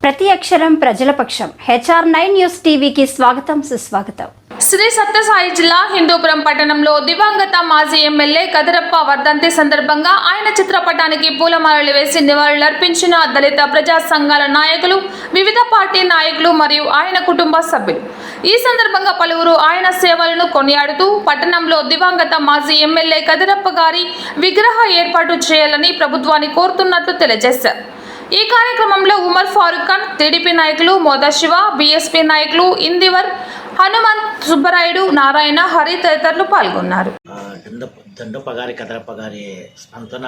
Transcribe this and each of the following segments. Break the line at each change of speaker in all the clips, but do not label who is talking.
ప్రతి అక్షరం ప్రజల పక్షం. HR9 న్యూస్ టీవీకి స్వాగతం, సుస్వాగతం.
శ్రీ సత్యసాయి జిల్లా హిందూపురం పట్టణంలో దివంగత మాజీ ఎమ్మెల్యే కదిరప్ప వర్ధంతి సందర్భంగా ఆయన చిత్రపటానికి పూలమాలలు వేసి నివాళులర్పించిన దళిత ప్రజా సంఘాల నాయకులు, వివిధ పార్టీ నాయకులు మరియు ఆయన కుటుంబ సభ్యులు. ఈ సందర్భంగా పలువురు ఆయన సేవలను కొనియాడుతూ పట్టణంలో దివంగత మాజీ ఎమ్మెల్యే కదిరప్ప గారి విగ్రహ ఏర్పాటు చేయాలని ప్రభుత్వాన్ని కోరుతున్నట్లు తెలియజేశారు. ఈ కార్యక్రమంలో ఉమర్ ఫారూక్ ఖాన్, టీడీపీ నాయకులు మోదా శివ, బీఎస్పీ నాయకులు ఇందివర్, హనుమంత్, సుబ్బరాయుడు, నారాయణ, హరి తదితరులు పాల్గొన్నారు.
దండప్ప గారి కదిరప్ప గారి స్పందన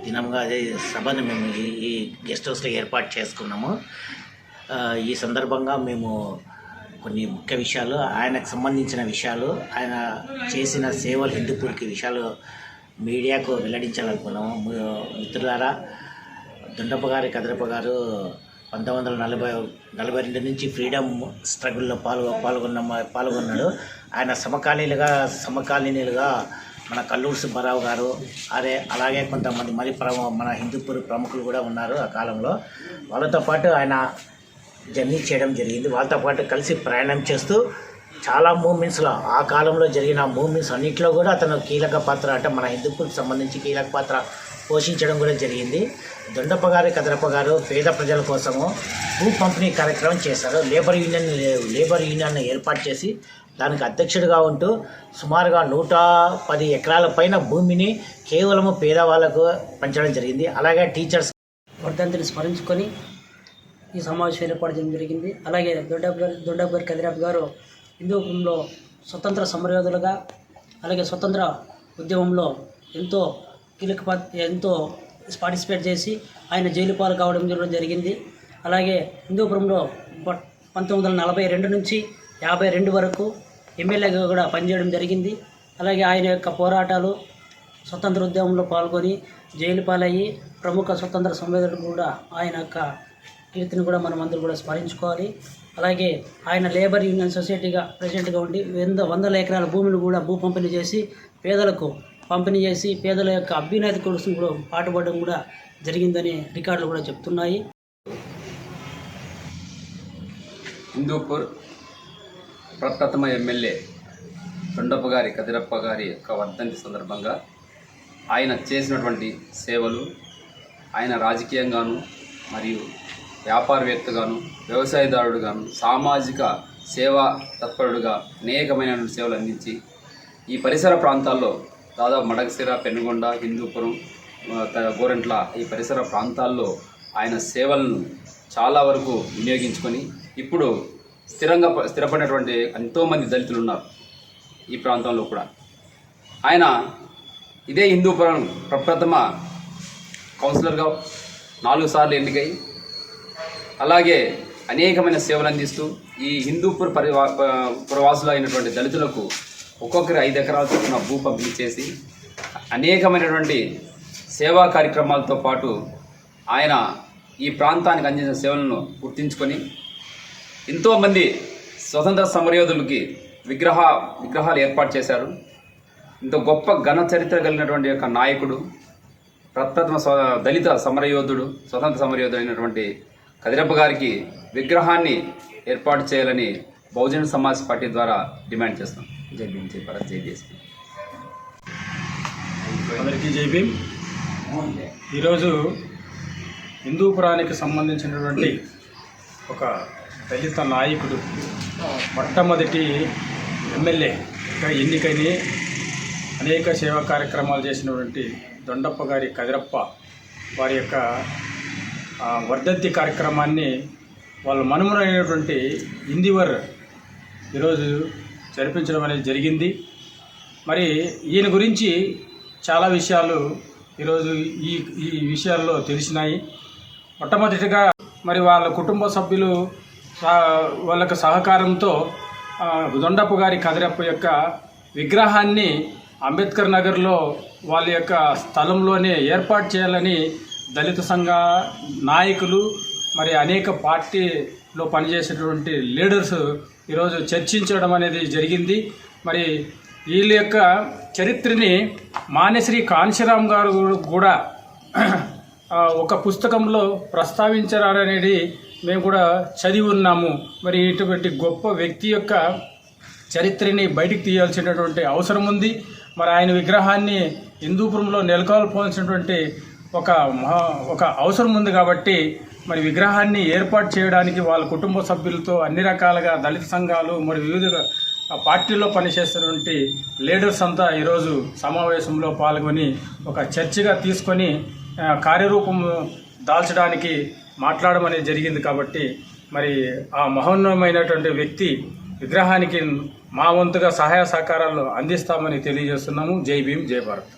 దినంగా అదే సభను మేము ఈ గెస్ట్ హౌస్లో ఏర్పాటు చేసుకున్నాము. ఈ సందర్భంగా మేము కొన్ని ముఖ్య విషయాలు, ఆయనకు సంబంధించిన విషయాలు, ఆయన చేసిన సేవలు హిందూపూర్కి విషయాలు మీడియాకు వెల్లడించాలనుకున్నాము. మిత్రులారా, దండప్ప గారి కదిరప్ప గారు 1942 నుంచి ఫ్రీడమ్ స్ట్రగుల్లో పాల్గొన్నాడు. ఆయన సమకాలీనులుగా మన కల్లూరు సుబ్బారావు గారు, అలాగే కొంతమంది మన హిందూపూర్ ప్రముఖులు కూడా ఉన్నారు. ఆ కాలంలో వాళ్ళతో పాటు ఆయన జర్నీ చేయడం జరిగింది. వాళ్ళతో పాటు కలిసి ప్రయాణం చేస్తూ చాలా మూమెంట్స్లో, ఆ కాలంలో జరిగిన మూమెంట్స్ అన్నింటిలో కూడా అతను కీలక పాత్ర, అంటే మన హిందూపూర్కి సంబంధించి కీలక పాత్ర పోషించడం కూడా జరిగింది. దండప్ప గారి కదిరప్ప గారు పేద ప్రజల కోసము భూ పంపిణీ కార్యక్రమం చేశారు. లేబర్ యూనియన్ ఏర్పాటు చేసి దానికి అధ్యక్షుడిగా ఉంటూ సుమారుగా 110 ఎకరాల పైన భూమిని కేవలము పేదవాళ్లకు పంచడం జరిగింది. అలాగే టీచర్స్
వర్ధంతిని స్మరించుకొని ఈ సమావేశం ఏర్పాటు చేయడం జరిగింది. అలాగే దొడ్డప్ప గారి కదిరప్ప గారు హిందూపురంలో స్వతంత్ర సమరయోధులుగా, అలాగే స్వతంత్ర ఉద్యమంలో ఎంతో ఎంతో పార్టిసిపేట్ చేసి ఆయన జైలు పాలు కావడం జరిగింది. అలాగే హిందూపురంలో 1942 నుంచి 52 వరకు ఎమ్మెల్యేగా కూడా పనిచేయడం జరిగింది. అలాగే ఆయన యొక్క పోరాటాలు, స్వతంత్ర ఉద్యమంలో పాల్గొని జైలు పాలయ్యి ప్రముఖ స్వతంత్ర సంవేదకుడు కూడా ఆయన యొక్క కీర్తిని కూడా మనం అందరూ కూడా స్మరించుకోవాలి. అలాగే ఆయన లేబర్ యూనియన్ సొసైటీగా ప్రెసిడెంట్గా ఉండి వందల ఎకరాల భూమిని కూడా భూ పంపిణీ చేసి పేదలకు పంపిణీ చేసి పేదల యొక్క అభ్యున్నతి కోసం కూడా పాటుపడడం కూడా జరిగిందని రికార్డులు కూడా చెప్తున్నాయి.
హిందూపూర్ ప్రప్రథమ ఎమ్మెల్యే దొండప్ప గారి కదిరప్ప గారి యొక్క వర్ధంతి సందర్భంగా ఆయన చేసినటువంటి సేవలు, ఆయన రాజకీయంగాను మరియు వ్యాపారవేత్తగాను, వ్యవసాయదారుడుగాను, సామాజిక సేవా తత్పరుడుగా అనేకమైనటువంటి సేవలు అందించి ఈ పరిసర ప్రాంతాల్లో దాదాపు మడకశిర, పెనుగొండ, హిందూపురం, గోరంట్ల ఈ పరిసర ప్రాంతాల్లో ఆయన సేవలను చాలా వరకు వినియోగించుకొని ఇప్పుడు స్థిరపడినటువంటి ఎంతోమంది దళితులు ఉన్నారు ఈ ప్రాంతంలో కూడా. ఆయన ఇదే హిందూపురం ప్రప్రథమ కౌన్సిలర్గా 4 సార్లు ఎన్నికై, అలాగే అనేకమైన సేవలు అందిస్తూ ఈ హిందూపూర్ పురవాసులు అయినటువంటి దళితులకు ఒక్కొక్కరి 5 ఎకరాల చొప్పున భూ పంపిణీ చేసి అనేకమైనటువంటి సేవా కార్యక్రమాలతో పాటు ఆయన ఈ ప్రాంతానికి అందించిన సేవలను గుర్తించుకొని ఎంతోమంది స్వతంత్ర సమరయోధులకి విగ్రహాలు ఏర్పాటు చేశారు. ఇంత గొప్ప ఘన చరిత్ర కలిగినటువంటి యొక్క నాయకుడు, ప్రప్రథమ దళిత సమరయోధుడు, స్వతంత్ర సమరయోధుడు అయినటువంటి కదిరప్ప గారికి విగ్రహాన్ని ఏర్పాటు చేయాలని బహుజన సమాజ్ పార్టీ ద్వారా డిమాండ్ చేస్తాం. జై భీమ్, జై భారత్, జై బీఎస్పీ.
అందరికీ జై భీమ్. ఈరోజు హిందూపురానికి సంబంధించినటువంటి ఒక దళిత నాయకుడు, మొట్టమొదటి ఎమ్మెల్యేగా ఎన్నికని అనేక సేవా కార్యక్రమాలు చేసినటువంటి దొండప్ప గారి కదిరప్ప వారి యొక్క వర్ధంతి కార్యక్రమాన్ని వాళ్ళ మనుమరైనటువంటి ఇందివర్ ఈరోజు జరిపించడం అనేది జరిగింది. మరి ఈయన గురించి చాలా విషయాలు ఈరోజు ఈ విషయాల్లో తెలిసినాయి. మొట్టమొదటిగా మరి వాళ్ళ కుటుంబ సభ్యులు వాళ్ళకి సహకారంతో దొండప్ప గారి కదిరప్ప యొక్క విగ్రహాన్ని అంబేద్కర్ నగర్లో వాళ్ళ యొక్క స్థలంలోనే ఏర్పాటు చేయాలని దళిత సంఘ నాయకులు, మరి అనేక పార్టీలో పనిచేసేటువంటి లీడర్స్ ఈరోజు చర్చించడం అనేది జరిగింది. మరి వీళ్ళ యొక్క చరిత్రని మానేశ్రీ కాంశీరామ్ గారు కూడా ఒక పుస్తకంలో ప్రస్తావించారనేది మేము కూడా చదివి ఉన్నాము. మరి ఇటువంటి గొప్ప వ్యక్తి యొక్క చరిత్రని బయటికి తీయాల్సినటువంటి అవసరం ఉంది. మరి ఆయన విగ్రహాన్ని హిందూపురంలో నెలకొల్పాల్సినటువంటి ఒక అవసరం ఉంది. కాబట్టి మరి విగ్రహాన్ని ఏర్పాటు చేయడానికి వాళ్ళ కుటుంబ సభ్యులతో అన్ని రకాలుగా దళిత సంఘాలు మరి వివిధ పార్టీల్లో పనిచేస్తున్నటువంటి లీడర్స్ అంతా ఈరోజు సమావేశంలో పాల్గొని ఒక చర్చగా తీసుకొని కార్యరూపం దాల్చడానికి మాట్లాడడం అనేది జరిగింది. కాబట్టి మరి ఆ మహోన్నతమైనటువంటి వ్యక్తి విగ్రహానికి మా వంతుగా సహాయ సహకారాలు అందిస్తామని తెలియజేస్తున్నాము. జై భీమ్, జై భారత్.